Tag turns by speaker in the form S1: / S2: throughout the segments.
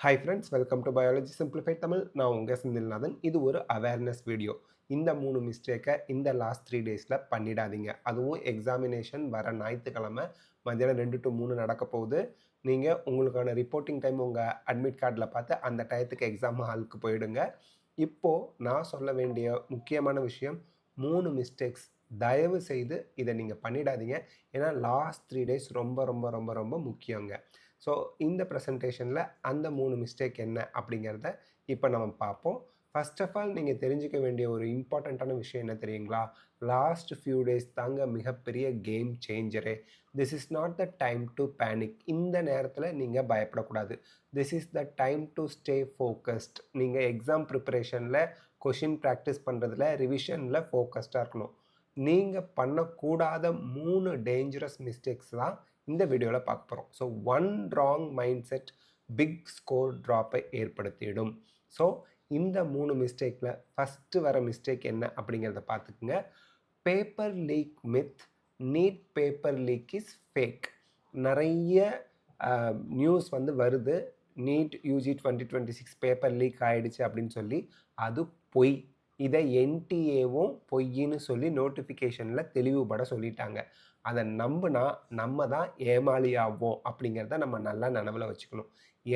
S1: Hi friends, welcome to biology simplified Tamil. நான் உங்கள் செந்தில்நாதன். இது ஒரு அவேர்னஸ் வீடியோ. இந்த 3 மிஸ்டேக்கை இந்த லாஸ்ட் 3 டேஸில் பண்ணிடாதீங்க. அதுவும் எக்ஸாமினேஷன் வர ஞாயிற்றுக்கிழமை மதியானம் 2 to 3 நடக்க போகுது. நீங்கள் உங்களுக்கான ரிப்போர்ட்டிங் டைம் உங்கள் அட்மிட் கார்டில் பார்த்து அந்த டயத்துக்கு எக்ஸாம் ஹாலுக்கு போயிடுங்க. இப்போது நான் சொல்ல வேண்டிய முக்கியமான விஷயம் 3 மிஸ்டேக்ஸ். தயவு செய்து இதை நீங்கள் பண்ணிடாதீங்க. ஏன்னா லாஸ்ட் 3 டேஸ் ரொம்ப ரொம்ப ரொம்ப ரொம்ப முக்கியங்க. ஸோ இந்த ப்ரெசன்டேஷனில் அந்த 3 மிஸ்டேக் என்ன அப்படிங்கிறத இப்போ நம்ம பார்ப்போம். ஃபர்ஸ்ட் ஆஃப் ஆல் நீங்கள் தெரிஞ்சுக்க வேண்டிய ஒரு இம்பார்ட்டண்ட்டான விஷயம் என்ன தெரியுங்களா? லாஸ்ட் ஃபியூ டேஸ் தாங்க மிகப்பெரிய கேம் சேஞ்சரே. This is not the time to panic. இந்த நேரத்தில் நீங்கள் பயப்படக்கூடாது. This is the time to stay focused. நீங்கள் எக்ஸாம் ப்ரிப்பரேஷனில் கொஷின் ப்ராக்டிஸ் பண்ணுறதுல ரிவிஷனில் ஃபோக்கஸ்டாக இருக்கணும். நீங்கள் பண்ணக்கூடாத 3 டேஞ்சரஸ் மிஸ்டேக்ஸ் தான் இந்த வீடியோவில் பார்க்க போகிறோம். So one wrong mind set big score ட்ராப்பை ஏற்படுத்திடும். ஸோ இந்த 3 மிஸ்டேக்கில் ஃபஸ்ட்டு வர மிஸ்டேக் என்ன அப்படிங்கிறத பார்த்துக்குங்க. Paper leak myth. NEET paper leak is fake. நிறைய நியூஸ் வருது. நீட் யூஜி 2026 பேப்பர் லீக் ஆகிடுச்சு அப்படின்னு சொல்லி. அது பொய். இதை என்டிஏவும் பொய்ன்னு சொல்லி நோட்டிஃபிகேஷனில் தெளிவுபட சொல்லிட்டாங்க. அதை நம்பினா நம்ம தான் ஏமாளி ஆவோம் அப்படிங்கிறத நம்ம நல்லா நினைவில் வச்சுக்கணும்.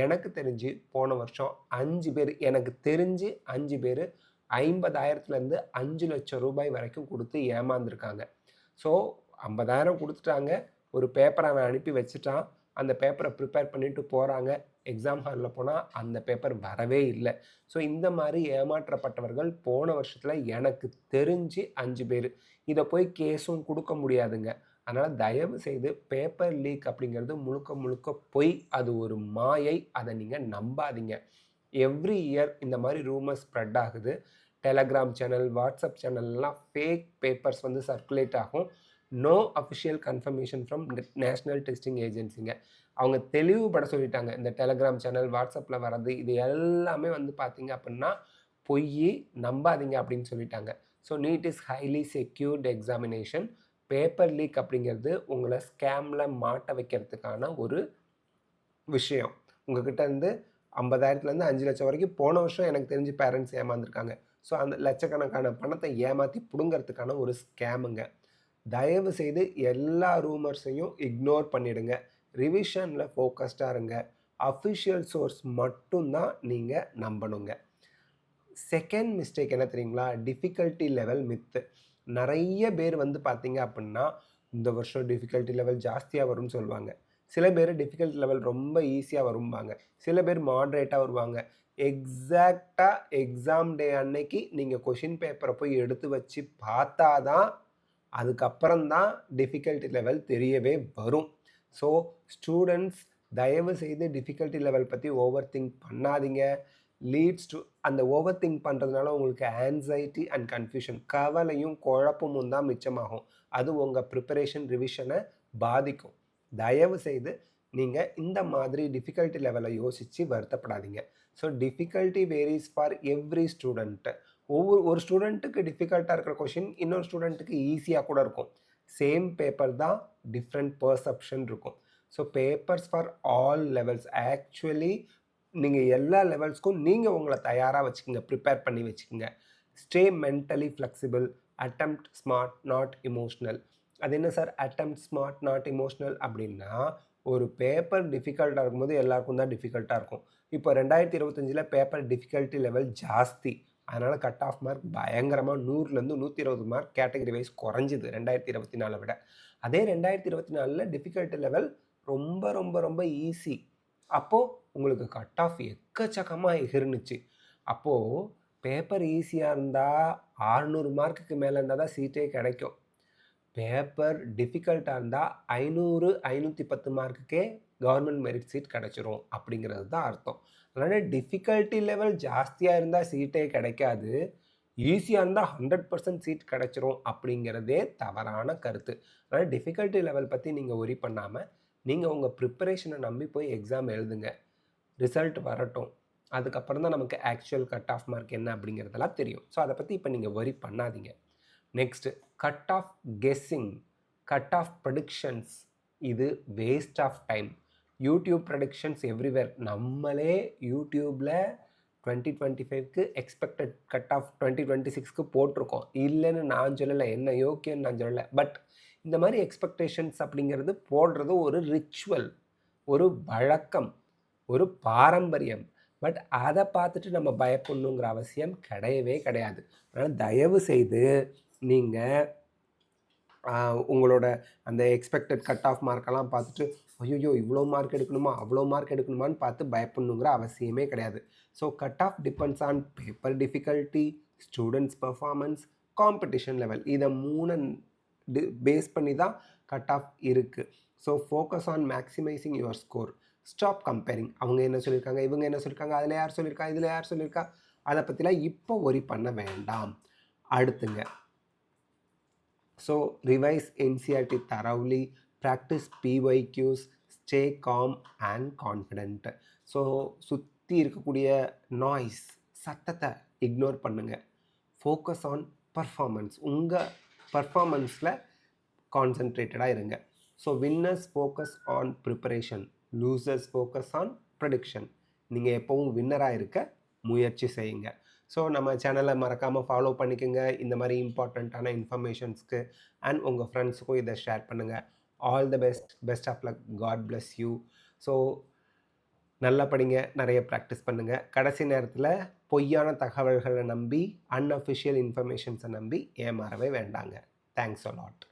S1: எனக்கு தெரிஞ்சு போன வருஷம் 5 பேர், எனக்கு தெரிஞ்சு 5 பேர் 50,000லேருந்து 5,00,000 ரூபாய் வரைக்கும் கொடுத்து ஏமாந்துருக்காங்க. ஸோ 50,000 கொடுத்துட்டாங்க. ஒரு பேப்பரை அவன் அனுப்பி வச்சுட்டான். அந்த பேப்பரை ப்ரிப்பேர் பண்ணிட்டு போகிறாங்க. எக்ஸாம் ஹாலில் போனால் அந்த பேப்பர் வரவே இல்லை. ஸோ இந்த மாதிரி ஏமாற்றப்பட்டவர்கள் போன வருஷத்தில் எனக்கு தெரிஞ்சு 5 பேர். இதை போய் கேஸும் கொடுக்க முடியாதுங்க. அதனால் தயவு செய்து பேப்பர் லீக் அப்படிங்கிறது முழுக்க முழுக்க பொய். அது ஒரு மாயை. அதை நீங்கள் நம்பாதீங்க. எவ்ரி இயர் இந்த மாதிரி ரூமர்ஸ் ஸ்ப்ரெட் ஆகுது. டெலகிராம் சேனல், வாட்ஸ்அப் சேனல்லாம் ஃபேக் பேப்பர்ஸ் சர்க்குலேட் ஆகும். No official confirmation from National Testing ஏஜென்சிங்க. அவங்க தெளிவுபட சொல்லிட்டாங்க. இந்த டெலகிராம் சேனல், வாட்ஸ்அப்பில் வர்றது இது எல்லாமே பார்த்தீங்க அப்படின்னா பொய், நம்பாதீங்க அப்படின்னு சொல்லிட்டாங்க. So need is highly secured examination. Paper leak அப்படிங்கிறது உங்களை ஸ்கேமில் மாட்ட வைக்கிறதுக்கான ஒரு விஷயம். உங்ககிட்ட இருந்து 50,000லேருந்து 5,00,000 வரைக்கும் போன வருஷம் எனக்கு தெரிஞ்சு பேரண்ட்ஸ் ஏமாந்துருக்காங்க. ஸோ அந்த லட்சக்கணக்கான பணத்தை ஏமாற்றி பிடுங்கிறதுக்கான ஒரு ஸ்கேமுங்க. தயவு செய்து எல்லா ரூமர்ஸையும் இக்னோர் பண்ணிடுங்க. ரிவிஷனில் ஃபோக்கஸ்டாக இருங்க. அஃபிஷியல் சோர்ஸ் மட்டும்தான் நீங்கள் நம்பணுங்க. செகண்ட் மிஸ்டேக் என்ன தெரியுங்களா? டிஃபிகல்ட்டி லெவல் மித்து. நிறைய பேர் பார்த்தீங்க அப்படின்னா இந்த வருஷம் டிஃபிகல்ட்டி லெவல் ஜாஸ்தியாக வரும்னு சொல்லுவாங்க. சில பேர் டிஃபிகல்ட்டி லெவல் ரொம்ப ஈஸியாக வரும்பாங்க. சில பேர் மாட்ரேட்டாக வருவாங்க. எக்ஸாக்டாக எக்ஸாம் டே அன்னைக்கு நீங்கள் கொஷின் பேப்பரை போய் எடுத்து வச்சு பார்த்தா தான் அதுக்கப்புறம் தான் டிஃபிகல்ட்டி லெவல் தெரியவே வரும். ஸோ ஸ்டூடெண்ட்ஸ் தயவு செய்து டிஃபிகல்ட்டி லெவல் பற்றி ஓவர் திங்க் பண்ணாதீங்க. லீட்ஸ் டு அந்த ஓவர் திங்க் பண்ணுறதுனால உங்களுக்கு ஆன்சைட்டி அண்ட் கன்ஃபியூஷன், கவலையும் குழப்பமும் தான் மிச்சமாகும். அது உங்கள் ப்ரிப்பரேஷன் ரிவிஷனை பாதிக்கும். தயவு செய்து நீங்கள் இந்த மாதிரி டிஃபிகல்ட்டி லெவலை யோசித்து வருத்தப்படாதீங்க. So difficulty varies for every student. ஒரு ஸ்டூடெண்ட்டுக்கு டிஃபிகல்ட்டாக இருக்கிற கொஷின் இன்னொரு ஸ்டூடெண்ட்டுக்கு ஈஸியாக கூட இருக்கும். சேம் பேப்பர் தான், டிஃப்ரெண்ட் பர்செப்ஷன் இருக்கும். So papers for all levels. Actually நீங்கள் எல்லா லெவல்ஸ்க்கும் நீங்கள் உங்களை தயாராக வச்சுக்கோங்க, ப்ரிப்பேர் பண்ணி வச்சுக்கோங்க. Stay mentally flexible. Attempt smart not emotional. அது என்ன sir attempt smart not emotional அப்படின்னா? ஒரு பேப்பர் டிஃபிகல்ட்டாக இருக்கும்போது எல்லாருக்கும் தான் டிஃபிகல்ட்டாக இருக்கும். இப்போ 2025 பேப்பர் டிஃபிகல்ட்டி லெவல் ஜாஸ்தி. அதனால் கட் ஆஃப் மார்க் பயங்கரமாக 100லேருந்து 120 மார்க் கேட்டகரி வைஸ் குறைஞ்சிது 2024 விட. அதே 2024 டிஃபிகல்ட்டி லெவல் ரொம்ப ரொம்ப ரொம்ப ஈஸி. அப்போது உங்களுக்கு கட் ஆஃப் எக்கச்சக்கமாக எகிர்னுச்சு. அப்போது பேப்பர் ஈஸியாக இருந்தால் 600 மார்க்குக்கு மேலே இருந்தால் தான் சீட்டே கிடைக்கும். பேப்பர் டிஃபிகல்ட்டாக இருந்தால் 500, 510 மார்க்குக்கே கவர்மெண்ட் மெரிட் சீட் கிடச்சிரும் அப்படிங்கிறது தான் அர்த்தம். அதனால் டிஃபிகல்ட்டி லெவல் ஜாஸ்தியாக இருந்தால் சீட்டே கிடைக்காது. ஈஸியாக இருந்தால் 100% சீட் கிடச்சிரும் அப்படிங்கிறதே தவறான கருத்து. அதனால் டிஃபிகல்ட்டி லெவல் பற்றி நீங்கள் ஒரி பண்ணாமல் நீங்கள் உங்கள் ப்ரிப்பரேஷனை நம்பி போய் எக்ஸாம் எழுதுங்க. ரிசல்ட் வரட்டும். அதுக்கப்புறம் தான் நமக்கு ஆக்சுவல் கட் ஆஃப் மார்க் என்ன அப்படிங்கிறதெல்லாம் தெரியும். ஸோ அதை பற்றி இப்போ நீங்கள் ஒரி பண்ணாதீங்க. Next cut off guessing, cut off predictions. இது waste of time. YouTube predictions everywhere. நம்மளே யூடியூப்பில் 2025க்கு எக்ஸ்பெக்டட் கட் ஆஃப் 2026க்கு போட்டிருக்கோம். இல்லைன்னு நான் சொல்லலை, என்ன யோக்கியன்னு நான் சொல்லலை. பட் இந்த மாதிரி எக்ஸ்பெக்டேஷன்ஸ் அப்படிங்கிறது போடுறது ஒரு ரிச்சுவல், ஒரு வழக்கம், ஒரு பாரம்பரியம். பட் அதை பார்த்துட்டு நம்ம பயப்படணுங்கிற அவசியம் கிடையவே கிடையாது. அதனால் தயவு செய்து நீங்கள் உங்களோட அந்த எக்ஸ்பெக்டட் கட் ஆஃப் மார்க்கெல்லாம் பார்த்துட்டு ஐயோ இவ்வளோ மார்க் எடுக்கணுமா அவ்வளோ மார்க் எடுக்கணுமான்னு பார்த்து பயப்படணுங்கிற அவசியமே கிடையாது. So cut off depends on paper difficulty, students performance, competition level. இதை மூணு பேஸ் பண்ணி தான் கட் ஆஃப் இருக்குது. So focus on maximising your score. Stop comparing. அவங்க என்ன சொல்லியிருக்காங்க, இவங்க என்ன சொல்லியிருக்காங்க, அதில் யார் சொல்லியிருக்கா, இதில் யார் சொல்லியிருக்கா, அதை பற்றிலாம் இப்போ ஒரி பண்ண வேண்டாம். அடுத்துங்க, so revise NCERT thoroughly, practice PYQs, stay calm and confident. So சுற்றி இருக்கக்கூடிய நாய்ஸ், சத்தத்தை இக்னோர் பண்ணுங்கள். Focus on performance. உங்கள் பர்ஃபார்மன்ஸில் கான்சன்ட்ரேட்டடாக இருங்க. So winners focus on preparation, losers focus on prediction. நீங்கள் எப்போவும் வின்னராக இருக்க முயற்சி செய்யுங்க. ஸோ நம்ம சேனலை மறக்காமல் ஃபாலோ பண்ணிக்கோங்க இந்த மாதிரி இம்பார்ட்டண்ட்டான இன்ஃபர்மேஷன்ஸ்க்கு. அண்ட் உங்கள் ஃப்ரெண்ட்ஸுக்கும் இதை ஷேர் பண்ணுங்கள். All the best of luck. God bless you. So நல்லா படிங்க, நிறைய ப்ராக்டிஸ் பண்ணுங்கள். கடைசி நேரத்தில் பொய்யான தகவல்களை நம்பி, அன்அஃபிஷியல் இன்ஃபர்மேஷன்ஸை நம்பி ஏமாறவே வேண்டாங்க. Thanks a lot.